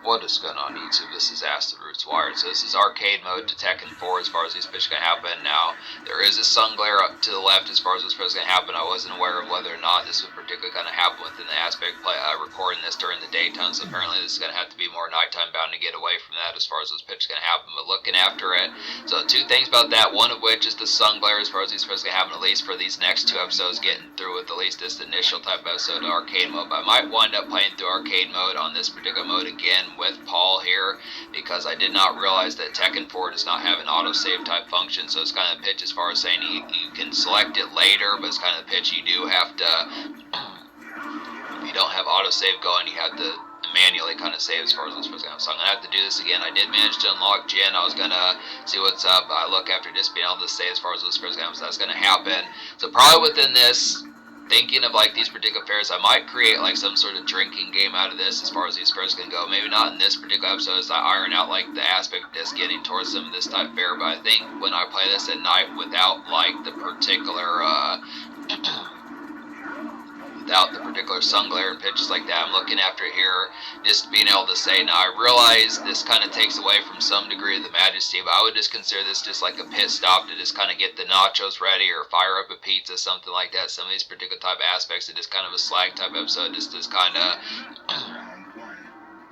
What is going on YouTube? This is Acid Roots Wired. So this is arcade mode to Tekken 4 as far as these pitches can happen. Now, there is a sun glare up to the left as far as this pitch can happen. I wasn't aware of whether or not this would particularly kind of happen within the aspect play, recording this during the daytime. So apparently this is going to have to be more nighttime bound to get away from that as far as those pitches can happen. But looking after it, so two things about that. One of which is the sun glare as far as these pitches can happen, at least for these next two episodes, getting through with at least this initial type episode of arcade mode. But I might wind up playing through arcade mode on this particular mode again with Paul here, because I did not realize that Tekken 4 does not have an autosave type function. So it's kind of a pitch as far as saying you can select it later, but it's kind of the pitch you do have to, if you don't have autosave going, you have to manually kind of save as far as this was going. So I'm going to have to do this again. I did manage to unlock Jin. I was going to see what's up. I look after just being able to save as far as this was going. So that's going to happen. So probably within this, thinking of like these particular fairs, I might create like some sort of drinking game out of this as far as these fairs can go. Maybe not in this particular episode as I iron out like the aspect of just getting towards some of this type fair, but I think when I play this at night without like the particular without the particular sun glare and pitches like that, I'm looking after here, just being able to say, now I realize this kind of takes away from some degree of the majesty, but I would just consider this just like a pit stop to just kind of get the nachos ready or fire up a pizza, something like that. Some of these particular type aspects of just kind of a slag type episode, just kind of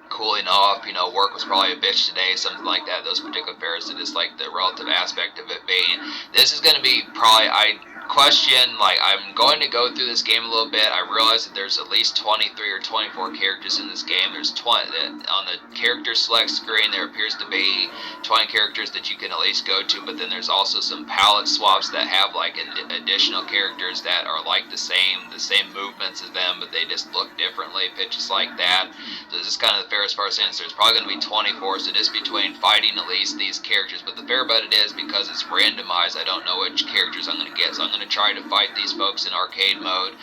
cooling off, you know, work was probably a bitch today, something like that. Those particular fairs, are just like the relative aspect of it being, this is going to be probably, I question, like, I'm going to go through this game a little bit. I realize that there's at least 23 or 24 characters in this game. There's 20 on the character select screen. There appears to be 20 characters that you can at least go to, but then there's also some palette swaps that have like additional characters that are like the same movements as them, but they just look differently, pitches like that. So this is kind of the fair as far as saying, so there's probably going to be 24, so just between fighting at least these characters. But the fair about it is, because it's randomized, I don't know which characters I'm going to get, so I'm going to try to fight these folks in arcade mode.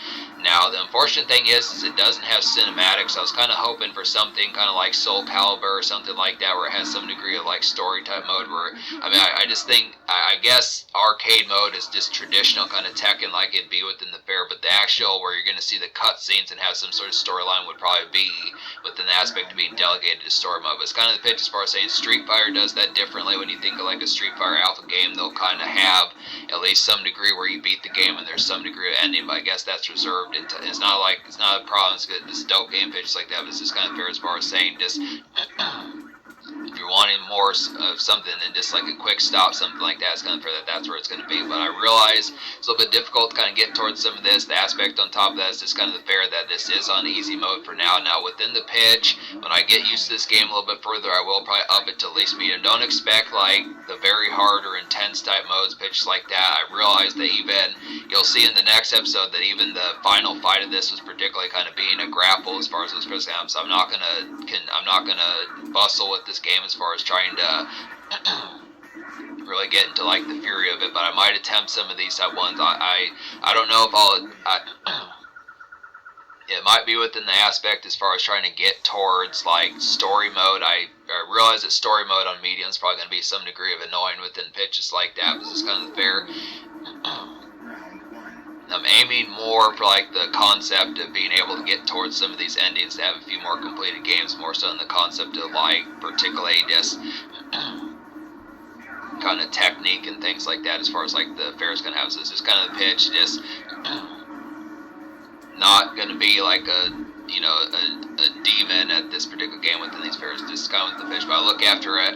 Now, the unfortunate thing is it doesn't have cinematics. I was kind of hoping for something kind of like Soul Calibur or something like that, where it has some degree of like story type mode, where, I mean, I just think, I guess arcade mode is just traditional kind of Tekken like it'd be within the fair, but the actual where you're going to see the cutscenes and have some sort of storyline would probably be within the aspect of being delegated to story mode. But it's kind of the pitch as far as saying Street Fighter does that differently. When you think of like a Street Fighter Alpha game, they'll kind of have at least some degree where you beat the game and there's some degree of ending, but I guess that's reserved. It's not a problem. It's good. This dope game pitches like that, but it's just kind of fair as far as saying just if you're wanting more of something than just like a quick stop, something like that, it's kind of fair that that's where it's going to be. But I realize it's a little bit difficult to kind of get towards some of this. The aspect on top of that is just kind of the fair that this is on easy mode for now. Now within the pitch, when I get used to this game a little bit further, I will probably up it to at least medium. Don't expect like the very hard or intense type modes, pitches like that. I realize that even, you'll see in the next episode that even the final fight of this was particularly kind of being a grapple as far as those first games. So I'm not gonna bustle with this game as far as trying to really get into like the fury of it, but I might attempt some of these type ones. I don't know if it might be within the aspect as far as trying to get towards like story mode. I realize that story mode on medium is probably going to be some degree of annoying within pitches like that, but it's kind of fair. I'm aiming more for like the concept of being able to get towards some of these endings, to have a few more completed games, more so than the concept of like particularly just kind of technique and things like that as far as like the fair is going to have. So this is kind of the pitch, just not going to be like a demon at this particular game within these fairs, just kind of with the pitch, but I look after it.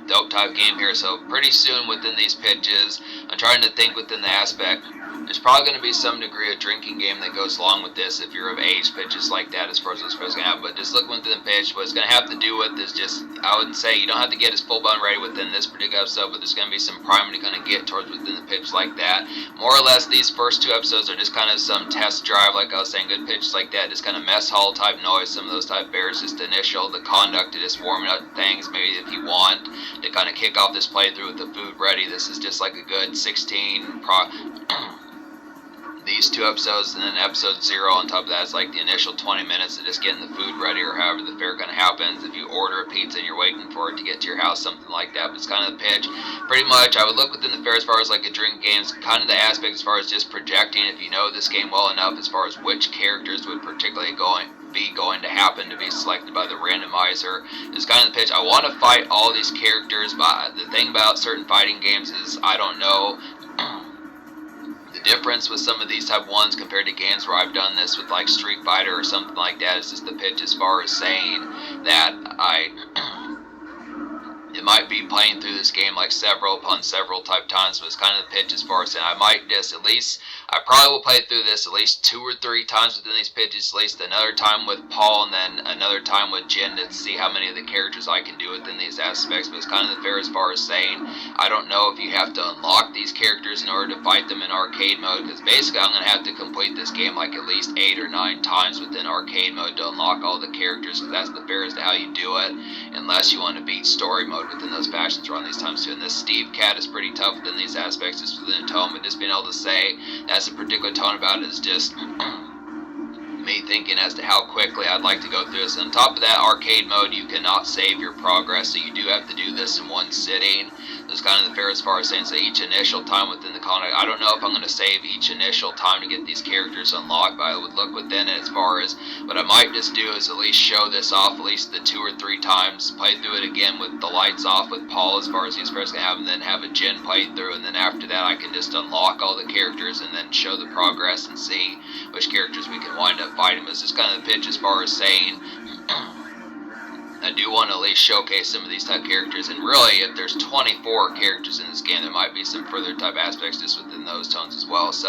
Dope type game here, so pretty soon within these pitches, I'm trying to think within the aspect, there's probably going to be some degree of drinking game that goes along with this if you're of age, pitches like that as far as what's going to happen. But just look within the pitch, what it's going to have to do with is just, I would say you don't have to get as full blown ready within this particular episode, but there's going to be some priming to kind of get towards within the pitch like that. More or less, these first two episodes are just kind of some test drive, like I was saying, good pitches like that, just kind of mess hall type noise, some of those type bears, just initial, the conduct to just warming up things, maybe if you want to kind of kick off this playthrough with the food ready. This is just like a good 16 these two episodes, and then episode 0 on top of that is like the initial 20 minutes of just getting the food ready, or however the fair kind of happens. If you order a pizza and you're waiting for it to get to your house, something like that. But it's kind of the pitch. Pretty much, I would look within the fair as far as like a drink games, kind of the aspect as far as just projecting, if you know this game well enough, as far as which characters would particularly be going to happen to be selected by the randomizer. It's kind of the pitch. I want to fight all these characters, but the thing about certain fighting games is I don't know the difference with some of these type ones compared to games where I've done this with like Street Fighter or something like that. Is just the pitch as far as saying that it might be playing through this game like several upon several type times, but it's kind of the pitch as far as saying I might just at least, I probably will play through this at least 2 or 3 times within these pitches, at least another time with Paul and then another time with Jin to see how many of the characters I can do within these aspects. But it's kind of the fair as far as saying I don't know if you have to unlock these characters in order to fight them in arcade mode, because basically I'm going to have to complete this game like at least 8 or 9 times within arcade mode to unlock all the characters, because that's the fairest to how you do it, unless you want to beat story mode within those fashions around these times too. And this Steve Cat is pretty tough within these aspects, just within a tone, but just being able to say that's a particular tone about it is just me thinking as to how quickly I'd like to go through this. And on top of that, arcade mode, you cannot save your progress, so you do have to do this in one sitting. It's kind of the fair as far as saying, so each initial time within the con, I don't know if I'm going to save each initial time to get these characters unlocked, but I would look within it as far as what I might just do is at least show this off at least the 2 or 3 times, play through it again with the lights off with Paul as far as he's first going to have, and then have a Jin play through, and then after that I can just unlock all the characters and then show the progress and see which characters we can wind up fighting. It's just kind of the pitch as far as saying I do want to at least showcase some of these type characters, and really if there's 24 characters in this game, there might be some further type aspects just within those tones as well. So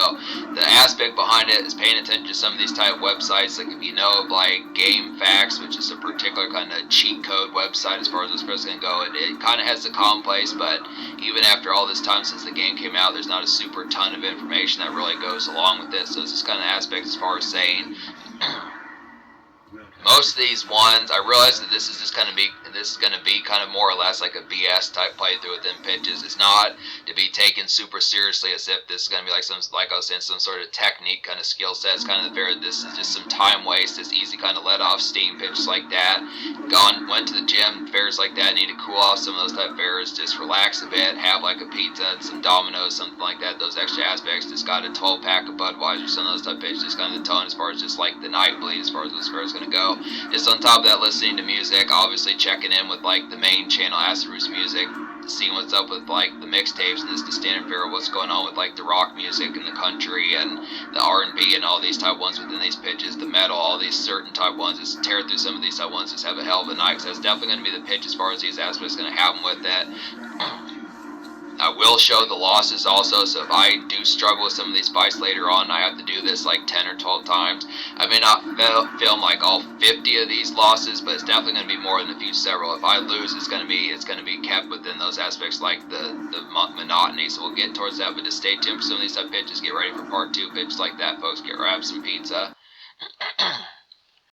the aspect behind it is paying attention to some of these type websites, like if you know of like Game Facts, which is a particular kind of cheat code website as far as this person can go. It kind of has the commonplace, but even after all this time since the game came out, there's not a super ton of information that really goes along with it. So it's just kind of aspect as far as saying most of these ones, I realize that this is going to be kind of more or less like a BS type playthrough within pitches. It's not to be taken super seriously as if this is going to be like like I was saying, some sort of technique kind of skill set. It's kind of the fair. This is just some time waste. It's easy kind of let off steam pitches like that. Went to the gym, fairs like that, need to cool off some of those type fairs. Just relax a bit, have like a pizza and some Domino's, something like that. Those extra aspects. Just got a 12 pack of Budweiser, some of those type pitches. Just kind of the tone as far as just like the night bleed as far as this fair is going to go. Just on top of that, listening to music, obviously checking in with like the main channel, Acid Roots Music, seeing what's up with like the mixtapes and the standard fair, what's going on with like the rock music and the country and the R&B and all these type ones within these pitches, the metal, all these certain type ones. Just tear through some of these type ones, just have a hell of a night, because that's definitely going to be the pitch as far as these aspects going to happen with that. I will show the losses also, so if I do struggle with some of these fights later on, I have to do this like 10 or 12 times. I may not film like all 50 of these losses, but it's definitely going to be more than a few several. If I lose, it's going to be kept within those aspects like the monotony, so we'll get towards that, but just stay tuned for some of these type pitches. Get ready for part 2 pitches like that, folks. Grab some pizza.